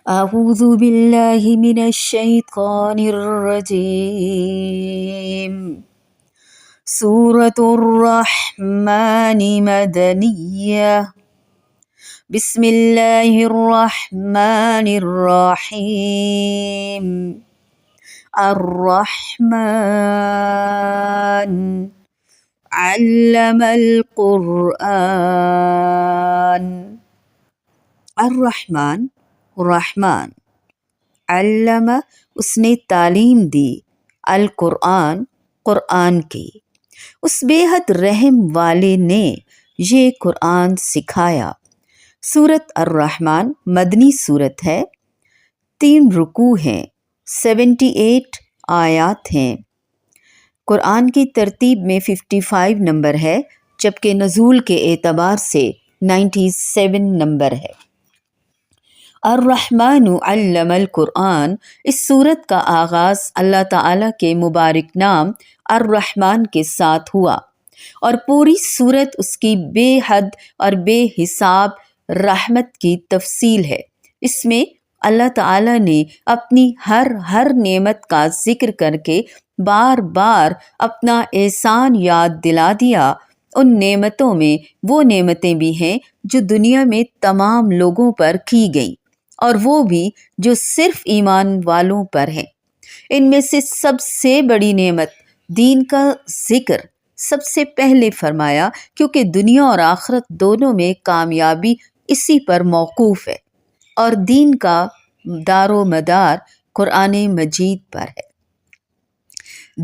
أعوذ بالله من الشيطان الرجيم. سورة الرحمن مدنية. بسم الله الرحمن الرحيم. الرحمن علم القرآن. الرحمن رحمان، علم اس نے تعلیم دی، القرآن قرآن کی، اس بے حد رحم والے نے یہ قرآن سکھایا۔ سورت الرحمن مدنی صورت ہے، 3 رکوع ہیں، 78 آیات ہیں۔ قرآن کی ترتیب میں 55 نمبر ہے، جبکہ نزول کے اعتبار سے 97 نمبر ہے۔ الرحمن علم القرآن، اس صورت کا آغاز اللہ تعالیٰ کے مبارک نام الرحمن کے ساتھ ہوا، اور پوری صورت اس کی بے حد اور بے حساب رحمت کی تفصیل ہے۔ اس میں اللہ تعالیٰ نے اپنی ہر نعمت کا ذکر کر کے بار بار اپنا احسان یاد دلا دیا۔ ان نعمتوں میں وہ نعمتیں بھی ہیں جو دنیا میں تمام لوگوں پر کی گئیں، اور وہ بھی جو صرف ایمان والوں پر ہیں۔ ان میں سے سب سے بڑی نعمت دین کا ذکر سب سے پہلے فرمایا، کیونکہ دنیا اور آخرت دونوں میں کامیابی اسی پر موقوف ہے، اور دین کا دار و مدار قرآن مجید پر ہے۔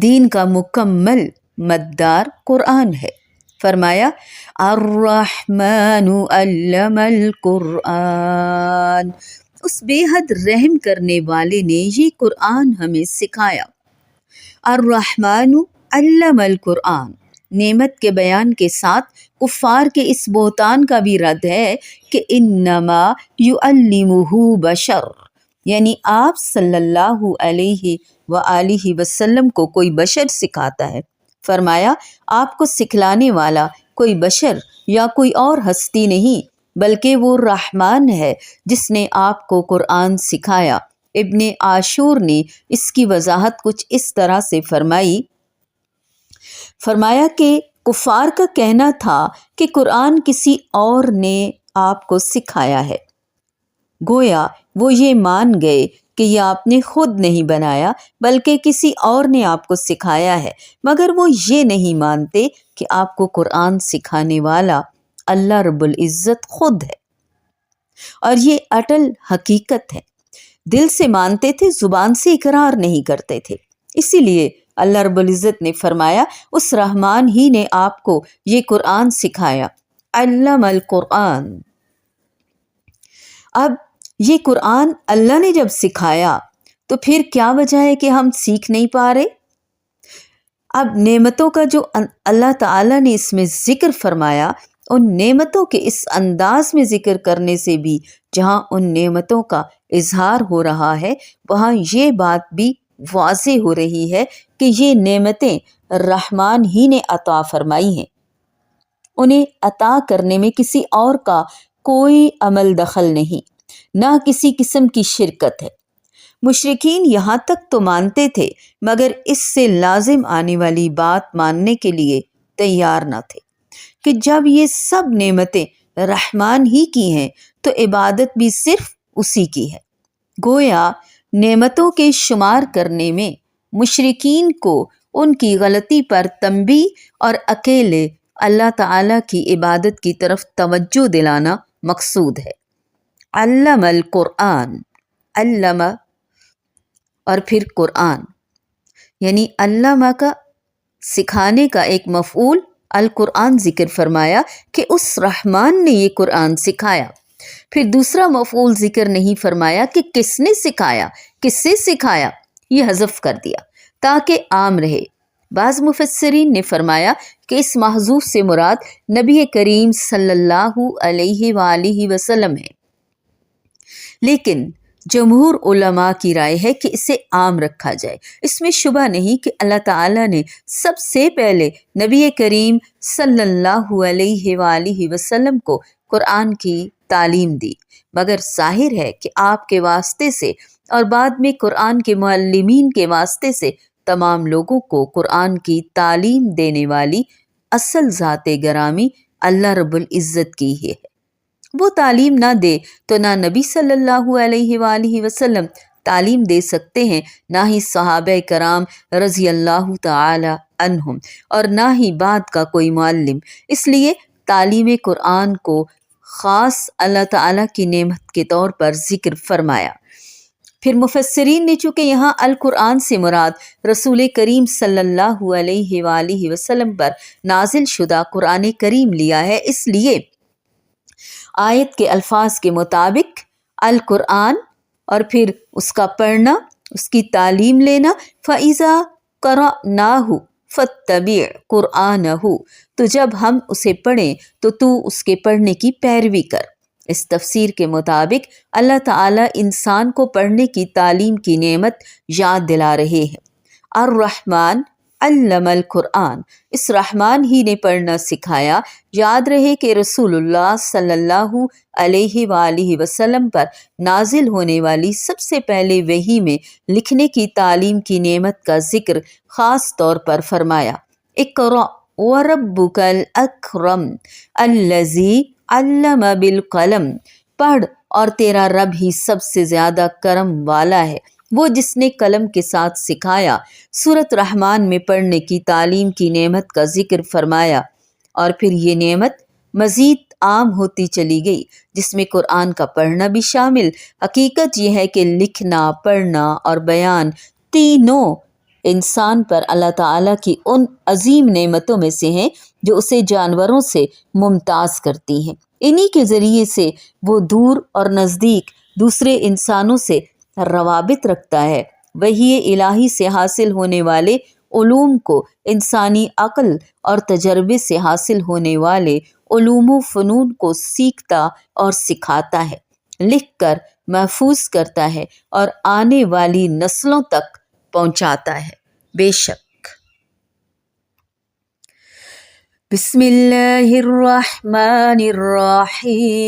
دین کا مکمل مدار قرآن ہے۔ فرمایا الرحمن علم القرآن، اس بے حد رحم کرنے والے نے یہ قرآن ہمیں سکھایا۔ الرحمن علم القرآن، نعمت کے بیان کے ساتھ کفار کے اس بہتان کا بھی رد ہے کہ انما یعلمہ بشر، یعنی آپ صلی اللہ علیہ وآلہ وسلم کو کوئی بشر سکھاتا ہے۔ فرمایا آپ کو سکھلانے والا کوئی بشر یا کوئی اور ہستی نہیں، بلکہ وہ رحمان ہے جس نے آپ کو قرآن سکھایا۔ ابن عاشور نے اس کی وضاحت کچھ اس طرح سے فرمایا کہ کفار کا کہنا تھا کہ قرآن کسی اور نے آپ کو سکھایا ہے، گویا وہ یہ مان گئے کہ یہ آپ نے خود نہیں بنایا بلکہ کسی اور نے آپ کو سکھایا ہے، مگر وہ یہ نہیں مانتے کہ آپ کو قرآن سکھانے والا اللہ رب العزت خود ہے، اور یہ اٹل حقیقت ہے۔ دل سے مانتے تھے، زبان سے اقرار نہیں کرتے تھے۔ اسی لیے اللہ رب العزت نے فرمایا اس رحمان ہی نے آپ کو یہ قرآن سکھایا، علم القرآن۔ اب یہ قرآن اللہ نے جب سکھایا تو پھر کیا وجہ ہے کہ ہم سیکھ نہیں پا رہے؟ اب نعمتوں کا جو اللہ تعالیٰ نے اس میں ذکر فرمایا، ان نعمتوں کے اس انداز میں ذکر کرنے سے بھی جہاں ان نعمتوں کا اظہار ہو رہا ہے، وہاں یہ بات بھی واضح ہو رہی ہے کہ یہ نعمتیں رحمان ہی نے عطا فرمائی ہیں، انہیں عطا کرنے میں کسی اور کا کوئی عمل دخل نہیں، نہ کسی قسم کی شرکت ہے۔ مشرکین یہاں تک تو مانتے تھے، مگر اس سے لازم آنے والی بات ماننے کے لیے تیار نہ تھے کہ جب یہ سب نعمتیں رحمان ہی کی ہیں تو عبادت بھی صرف اسی کی ہے۔ گویا نعمتوں کے شمار کرنے میں مشرکین کو ان کی غلطی پر تنبیہ اور اکیلے اللہ تعالیٰ کی عبادت کی طرف توجہ دلانا مقصود ہے۔ علم القرآن، علم اور پھر قرآن، یعنی علامہ کا سکھانے کا ایک مفعول القرآن ذکر فرمایا کہ اس رحمان نے یہ قرآن سکھایا۔ پھر دوسرا مفعول ذکر نہیں فرمایا کہ کس نے سکھایا، کس سے سکھایا، یہ حذف کر دیا تاکہ عام رہے۔ بعض مفسرین نے فرمایا کہ اس محذوف سے مراد نبی کریم صلی اللہ علیہ وآلہ وسلم ہے، لیکن جمہور علماء کی رائے ہے کہ اسے عام رکھا جائے۔ اس میں شبہ نہیں کہ اللہ تعالیٰ نے سب سے پہلے نبی کریم صلی اللہ علیہ وآلہ وسلم کو قرآن کی تعلیم دی، مگر ظاہر ہے کہ آپ کے واسطے سے اور بعد میں قرآن کے معلمین کے واسطے سے تمام لوگوں کو قرآن کی تعلیم دینے والی اصل ذات گرامی اللہ رب العزت کی ہی ہے۔ وہ تعلیم نہ دے تو نہ نبی صلی اللہ علیہ وآلہ وسلم تعلیم دے سکتے ہیں، نہ ہی صحابہ کرام رضی اللہ تعالی عنہم، اور نہ ہی بعد کا کوئی معلم۔ اس لیے تعلیم قرآن کو خاص اللہ تعالیٰ کی نعمت کے طور پر ذکر فرمایا۔ پھر مفسرین نے چونکہ یہاں القرآن سے مراد رسول کریم صلی اللہ علیہ وآلہ وسلم پر نازل شدہ قرآن کریم لیا ہے، اس لیے آیت کے الفاظ کے مطابق القرآن اور پھر اس کا پڑھنا، اس کی تعلیم لینا، فَإِذَا قَرَأْنَاهُ فَاتَّبِعْ قُرْآنَهُ، تو جب ہم اسے پڑھیں تو اس کے پڑھنے کی پیروی کر۔ اس تفسیر کے مطابق اللہ تعالیٰ انسان کو پڑھنے کی تعلیم کی نعمت یاد دلا رہے ہیں۔ الرحمن علم القرآن، اس رحمان ہی نے پڑھنا سکھایا۔ یاد رہے کہ رسول اللہ صلی اللہ علیہ وآلہ وسلم پر نازل ہونے والی سب سے پہلے وحی میں لکھنے کی تعلیم کی نعمت کا ذکر خاص طور پر فرمایا۔ اقرأ وربک الاکرم الذی علم بالقلم، پڑھ اور تیرا رب ہی سب سے زیادہ کرم والا ہے، وہ جس نے قلم کے ساتھ سکھایا۔ سورۃ رحمان میں پڑھنے کی تعلیم کی نعمت کا ذکر فرمایا، اور پھر یہ نعمت مزید عام ہوتی چلی گئی، جس میں قرآن کا پڑھنا بھی شامل۔ حقیقت یہ ہے کہ لکھنا، پڑھنا اور بیان تینوں انسان پر اللہ تعالیٰ کی ان عظیم نعمتوں میں سے ہیں جو اسے جانوروں سے ممتاز کرتی ہیں۔ انہی کے ذریعے سے وہ دور اور نزدیک دوسرے انسانوں سے روابط رکھتا ہے۔ وحی الہی سے حاصل ہونے والے علوم کو انسانی عقل اور تجربے سے حاصل ہونے والے علوم و فنون کو سیکھتا اور سکھاتا ہے، لکھ کر محفوظ کرتا ہے اور آنے والی نسلوں تک پہنچاتا ہے۔ بے شک بسم اللہ الرحمن الرحیم،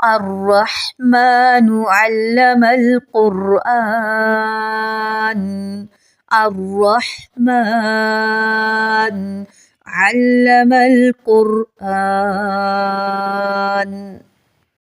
الرحمن علم القرآن، الرحمن علم القرآن۔